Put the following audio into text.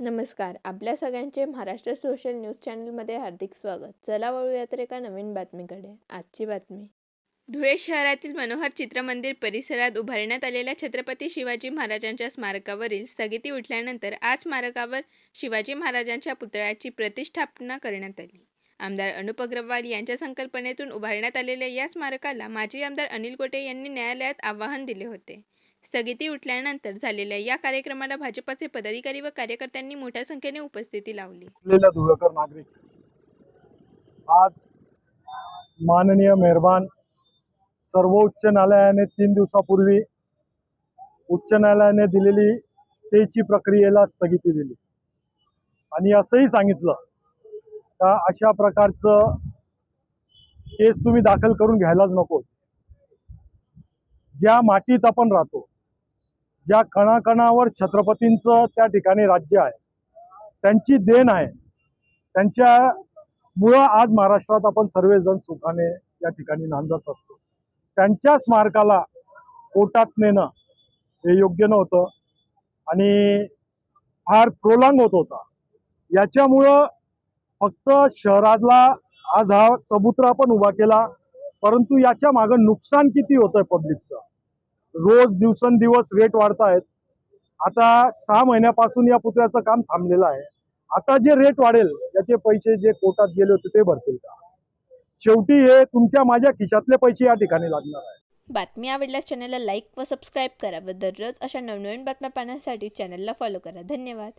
नमस्कार. आपल्या सगळ्यांचे महाराष्ट्र सोशल न्यूज चॅनलमध्ये हार्दिक स्वागत. चला वळूयात एका नवीन बातमीकडे. आजची बातमी. धुळे शहरातील मनोहर चित्रमंदिर परिसरात उभारण्यात आलेल्या छत्रपती शिवाजी महाराजांच्या स्मारकावरील स्थगिती उठल्यानंतर आज स्मारकावर शिवाजी महाराजांच्या पुतळ्याची प्रतिष्ठापना करण्यात आली. आमदार अनुप अग्रवाल यांच्या संकल्पनेतून उभारण्यात आलेल्या या स्मारकाला माजी आमदार अनिल गोटे यांनी न्यायालयात आव्हान दिले होते. स्थगिती उठल्यानंतर झालेल्या या कार्यक्रमाला भाजपचे पदाधिकारी व कार्यकर्त्यांनी मोठ्या संख्येने उपस्थिती लावली. धुळेकर नागरिक आज माननीय मेहरबान सर्वोच्च न्यायालयाने 3 दिवसापूर्वी उच्च न्यायालयाने दिलेली स्टेची प्रक्रियेला स्थगिती दिली आणि असंही सांगितलं का अशा प्रकारचं केस तुम्ही दाखल करून घ्यायलाच नको. ज्या मातीत आपण राहतो, ज्या कणाकणावर छत्रपतींचं त्या ठिकाणी राज्य आहे, त्यांची देण आहे, त्यांच्यामुळं आज महाराष्ट्रात आपण सर्वजण सुखाने या ठिकाणी नांदत असतो. त्यांच्या स्मारकाला कोर्टात नेणं हे योग्य नव्हतं आणि फार प्रोलॉंग होत होता. याच्यामुळं फक्त शहरातला आज हा चबुतरा पण उभा केला, परंतु याच्या मागं नुकसान किती होतंय पब्लिकचं. रोज दिवसेंदिवस रेट वाढतायत. आता 6 महिन्यापासून या पुतळ्याचं काम थांबलेलं आहे. आता जे रेट वाढेल त्याचे पैसे जे कोर्टात गेले होते ते भरतील का? शेवटी हे तुमच्या माझ्या खिशातले पैसे या ठिकाणी लागणार आहे. बातमी आवडल्यास चॅनलला लाईक व सबस्क्राईब करा व दररोज अशा नवनवीन बातम्या पाहण्यासाठी चॅनलला फॉलो करा. धन्यवाद.